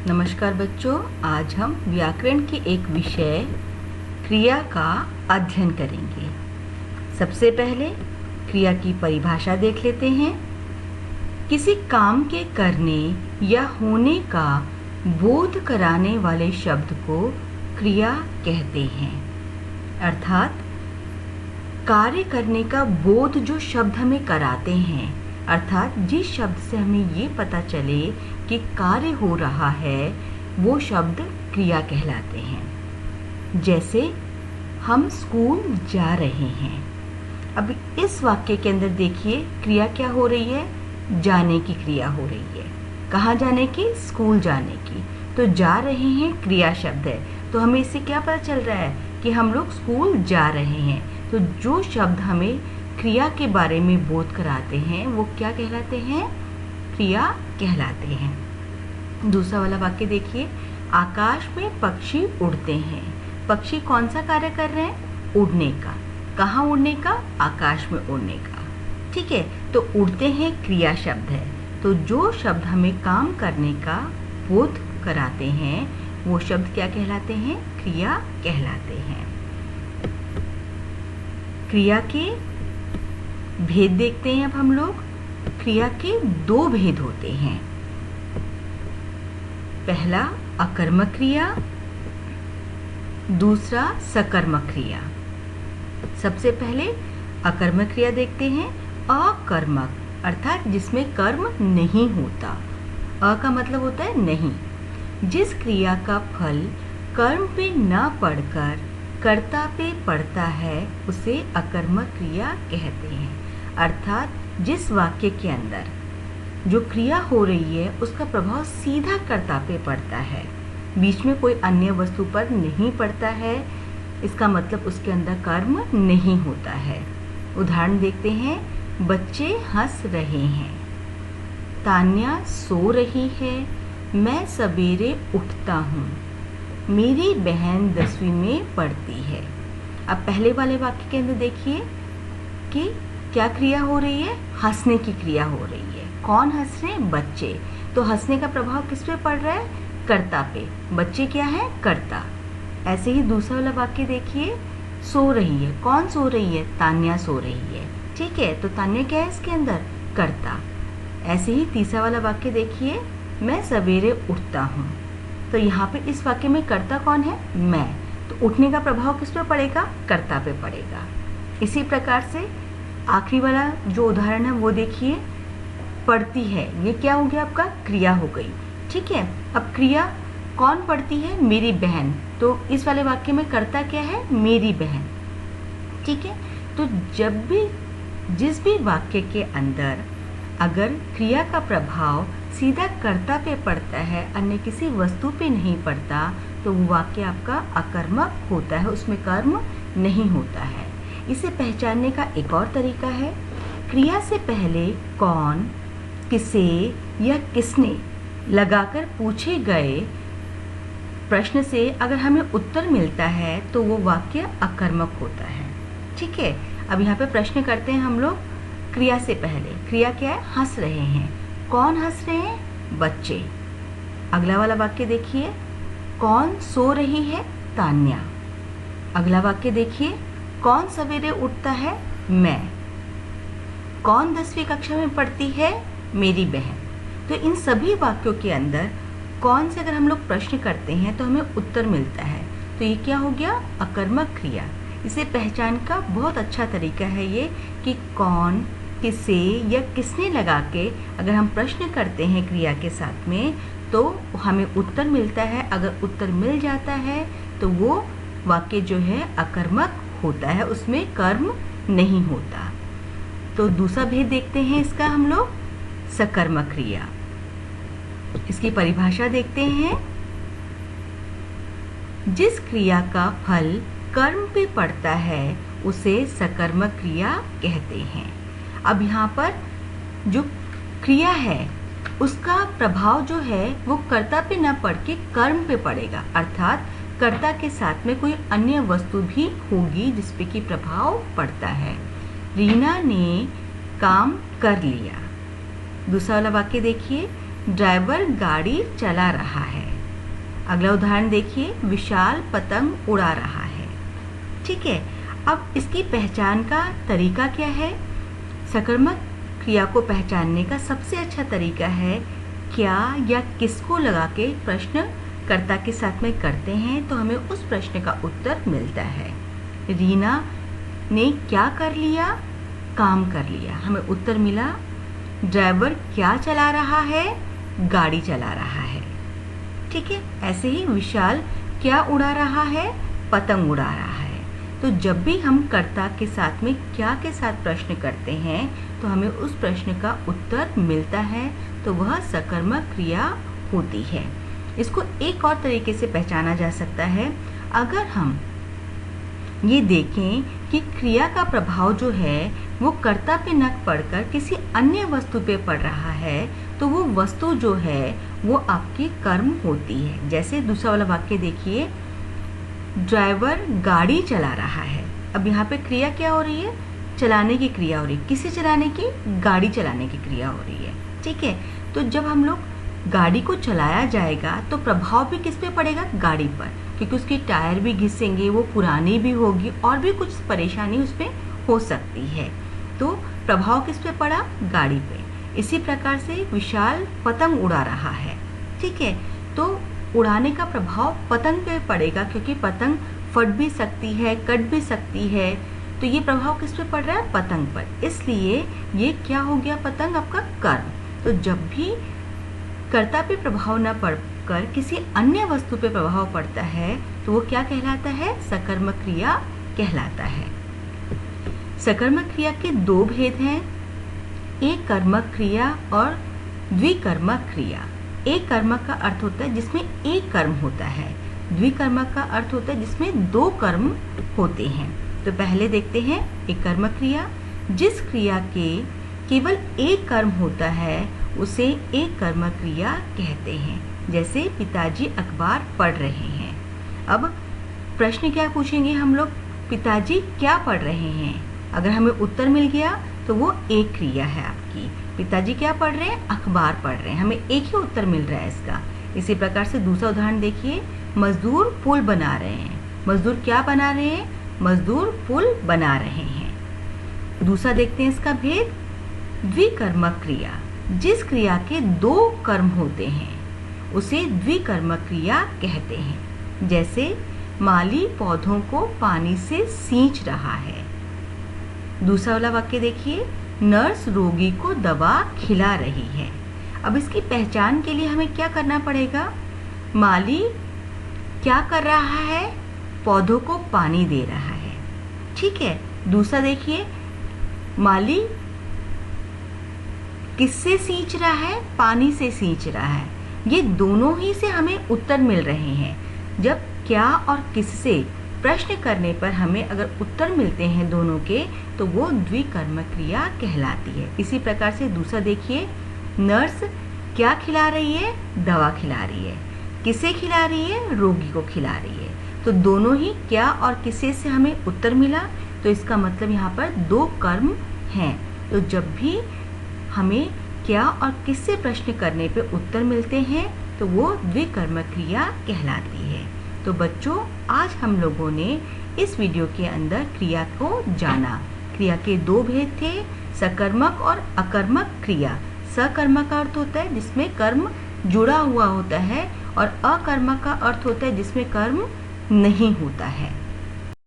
नमस्कार बच्चों, आज हम व्याकरण के एक विषय क्रिया का अध्ययन करेंगे। सबसे पहले क्रिया की परिभाषा देख लेते हैं। किसी काम के करने या होने का बोध कराने वाले शब्द को क्रिया कहते हैं। अर्थात कार्य करने का बोध जो शब्द हमें कराते हैं, अर्थात जिस शब्द से हमें ये पता चले कि कार्य हो रहा है, वो शब्द क्रिया कहलाते हैं। जैसे हम स्कूल जा रहे हैं। अब इस वाक्य के अंदर देखिए क्रिया क्या हो रही है, जाने की क्रिया हो रही है। कहाँ जाने की? स्कूल जाने की। तो जा रहे हैं क्रिया शब्द है, तो हमें इससे क्या पता चल रहा है कि हम लोग स्कूल जा रहे हैं। तो जो शब्द हमें क्रिया के बारे में बोध कराते हैं वो क्या कहलाते हैं? क्रिया कहलाते हैं। दूसरा वाला वाक्य देखिए, आकाश में पक्षी उड़ते हैं। पक्षी कौन सा कार्य कर रहे हैं? उड़ने का। कहाँ उड़ने का? आकाश में उड़ने का। ठीक है, तो उड़ते हैं क्रिया शब्द है। तो जो शब्द हमें काम करने का बोध कराते हैं वो शब्द क्या कहलाते हैं? क्रिया कहलाते हैं। क्रिया के भेद देखते हैं। अब हम लोग क्रिया के दो भेद होते हैं। पहला अकर्मक क्रिया, दूसरा सकर्मक क्रिया। सबसे पहले अकर्मक क्रिया देखते हैं। अकर्मक अर्थात जिसमें कर्म नहीं होता। अ का मतलब होता है नहीं। जिस क्रिया का फल कर्म पे न पड़कर कर्ता पे पड़ता है उसे अकर्मक क्रिया कहते हैं। अर्थात जिस वाक्य के अंदर जो क्रिया हो रही है उसका प्रभाव सीधा कर्ता पे पड़ता है, बीच में कोई अन्य वस्तु पर नहीं पड़ता है, इसका मतलब उसके अंदर कर्म नहीं होता है। उदाहरण देखते हैं। बच्चे हंस रहे हैं, तान्या सो रही है, मैं सवेरे उठता हूँ, मेरी बहन 10वीं में पढ़ती है। अब पहले वाले वाक्य के अंदर देखिए कि क्या क्रिया हो रही है? हंसने की क्रिया हो रही है। कौन हंस रहे हैं? बच्चे। तो हंसने का प्रभाव किस पे पड़ रहा है? कर्ता पे। बच्चे क्या है? कर्ता। ऐसे ही दूसरा वाला वाक्य देखिए, सो रही है। कौन सो रही है? तान्या सो रही है। ठीक है, तो तान्या क्या है इसके अंदर? कर्ता। ऐसे ही तीसरा वाला वाक्य देखिए, मैं सवेरे उठता हूँ। तो यहाँ पे इस वाक्य में कर्ता कौन है? मैं। तो उठने का प्रभाव किस पे पड़ेगा? कर्ता पे पड़ेगा। इसी प्रकार से आखिरी वाला जो उदाहरण है वो देखिए, पढ़ती है। ये क्या हो गया? आपका क्रिया हो गई। ठीक है, अब क्रिया कौन पढ़ती है? मेरी बहन। तो इस वाले वाक्य में कर्ता क्या है? मेरी बहन। ठीक है, तो जब भी जिस भी वाक्य के अंदर अगर क्रिया का प्रभाव सीधा कर्ता पे पड़ता है, अन्य किसी वस्तु पे नहीं पड़ता, तो वो वाक्य आपका अकर्मक होता है, उसमें कर्म नहीं होता है। इसे पहचानने का एक और तरीका है, क्रिया से पहले कौन, किसे या किसने लगाकर पूछे गए प्रश्न से अगर हमें उत्तर मिलता है तो वो वाक्य अकर्मक होता है। ठीक है, अब यहाँ पे प्रश्न करते हैं हम लोग। क्रिया से पहले क्रिया क्या है? हंस रहे हैं। कौन हंस रहे हैं? बच्चे। अगला वाला वाक्य देखिए, कौन सो रही है? तान्या। अगला वाक्य देखिए, कौन सवेरे उठता है? मैं। कौन 10वीं कक्षा में पढ़ती है? मेरी बहन। तो इन सभी वाक्यों के अंदर कौन से अगर हम लोग प्रश्न करते हैं तो हमें उत्तर मिलता है, तो ये क्या हो गया? अकर्मक क्रिया। इसे पहचान का बहुत अच्छा तरीका है ये कि कौन, किसे या किसने लगा के अगर हम प्रश्न करते हैं क्रिया के साथ में तो हमें उत्तर मिलता है। अगर उत्तर मिल जाता है तो वो वाक्य जो है अकर्मक होता है, उसमें कर्म नहीं होता। तो दूसरा भेद देखते हैं इसका हम लोग, सकर्मक क्रिया। इसकी परिभाषा देखते हैं। जिस क्रिया का फल कर्म पे पड़ता है उसे सकर्मक क्रिया कहते हैं। अब यहाँ पर जो क्रिया है उसका प्रभाव जो है वो कर्ता पे न पड़ के कर्म पे पड़ेगा, अर्थात कर्ता के साथ में कोई अन्य वस्तु भी होगी जिसपे की प्रभाव पड़ता है। रीना ने काम कर लिया। दूसरा वाला वाक्य देखिए, ड्राइवर गाड़ी चला रहा है। अगला उदाहरण देखिए, विशाल पतंग उड़ा रहा है। ठीक है, अब इसकी पहचान का तरीका क्या है? सकर्मक क्रिया को पहचानने का सबसे अच्छा तरीका है क्या या किसको लगा के प्रश्नकर्ता के साथ में करते हैं तो हमें उस प्रश्न का उत्तर मिलता है। रीना ने क्या कर लिया? काम कर लिया। हमें उत्तर मिला ड्राइवर क्या चला रहा है? गाड़ी चला रहा है। ठीक है, ऐसे ही विशाल क्या उड़ा रहा है? पतंग उड़ा रहा है। तो जब भी हम कर्ता के साथ में क्या के साथ प्रश्न करते हैं तो हमें उस प्रश्न का उत्तर मिलता है, तो वह सकर्मक क्रिया होती है। इसको एक और तरीके से पहचाना जा सकता है। अगर हम ये देखें कि क्रिया का प्रभाव जो है वो कर्ता पे न पड़कर किसी अन्य वस्तु पे पड़ रहा है, तो वो वस्तु जो है वो आपकी कर्म होती है। जैसे दूसरा वाला वाक्य देखिए, ड्राइवर गाड़ी चला रहा है। अब यहाँ पे क्रिया क्या हो रही है? चलाने की क्रिया हो रही है। किसे चलाने की? गाड़ी चलाने की क्रिया हो रही है। ठीक है, तो जब हम लोग गाड़ी को चलाया जाएगा तो प्रभाव भी किस पे पड़ेगा? गाड़ी पर, क्योंकि उसके टायर भी घिसेंगे, वो पुरानी भी होगी और भी कुछ परेशानी उस पर हो सकती है। तो प्रभाव किस पे पड़ा? गाड़ी पे। इसी प्रकार से विशाल पतंग उड़ा रहा है। ठीक है, तो उड़ाने का प्रभाव पतंग पे पड़ेगा, क्योंकि पतंग फट भी सकती है, कट भी सकती है। तो ये प्रभाव किस पे पड़ रहा है? पतंग पर। इसलिए ये क्या हो गया? पतंग आपका कर्म। तो जब भी कर्ता पे प्रभाव न पड़कर किसी अन्य वस्तु पे प्रभाव पड़ता है तो वो क्या कहलाता है? सकर्मक क्रिया कहलाता है। सकर्मक क्रिया के दो भेद हैं, एक कर्मक क्रिया और द्विकर्मक क्रिया। एक कर्मक का अर्थ होता है जिसमें एक कर्म होता है, द्विकर्मक का अर्थ होता है जिसमें दो कर्म होते हैं। तो पहले देखते हैं एक कर्मक क्रिया। जिस क्रिया के केवल एक कर्म होता है उसे एक कर्मक क्रिया कहते हैं। जैसे पिताजी अखबार पढ़ रहे हैं। अब प्रश्न क्या पूछेंगे हम लोग? पिताजी क्या पढ़ रहे हैं? अगर हमें उत्तर मिल गया तो वो एक क्रिया है आपकी। पिताजी क्या पढ़ रहे हैं? अखबार पढ़ रहे हैं। हमें एक ही उत्तर मिल रहा है इसका। इसी प्रकार से दूसरा उदाहरण देखिए, मजदूर पुल बना रहे हैं। मजदूर क्या बना रहे हैं? मजदूर पुल बना रहे हैं। दूसरा देखते हैं इसका भेद, द्विकर्मक क्रिया। जिस क्रिया के दो कर्म होते हैं उसे द्विकर्मक क्रिया कहते हैं। जैसे माली पौधों को पानी से सींच रहा है। दूसरा वाला वाक्य देखिए, नर्स रोगी को दवा खिला रही है। अब इसकी पहचान के लिए हमें क्या करना पड़ेगा? माली क्या कर रहा है? पौधों को पानी दे रहा है। ठीक है, दूसरा देखिए, माली किससे सींच रहा है? पानी से सींच रहा है। ये दोनों ही से हमें उत्तर मिल रहे हैं। जब क्या और किससे प्रश्न करने पर हमें अगर उत्तर मिलते हैं दोनों के, तो वो द्विकर्मक क्रिया कहलाती है। इसी प्रकार से दूसरा देखिए, नर्स क्या खिला रही है? दवा खिला रही है। किसे खिला रही है? रोगी को खिला रही है। तो दोनों ही क्या और किसे से हमें उत्तर मिला, तो इसका मतलब यहाँ पर दो कर्म हैं। तो जब भी हमें क्या और किससे प्रश्न करने पे उत्तर मिलते हैं तो वो द्विकर्मक क्रिया कहलाती है। तो बच्चों, आज हम लोगों ने इस वीडियो के अंदर क्रिया को जाना। क्रिया के दो भेद थे, सकर्मक और अकर्मक क्रिया। सकर्मक का अर्थ होता है जिसमें कर्म जुड़ा हुआ होता है और अकर्मक का अर्थ होता है जिसमें कर्म नहीं होता है।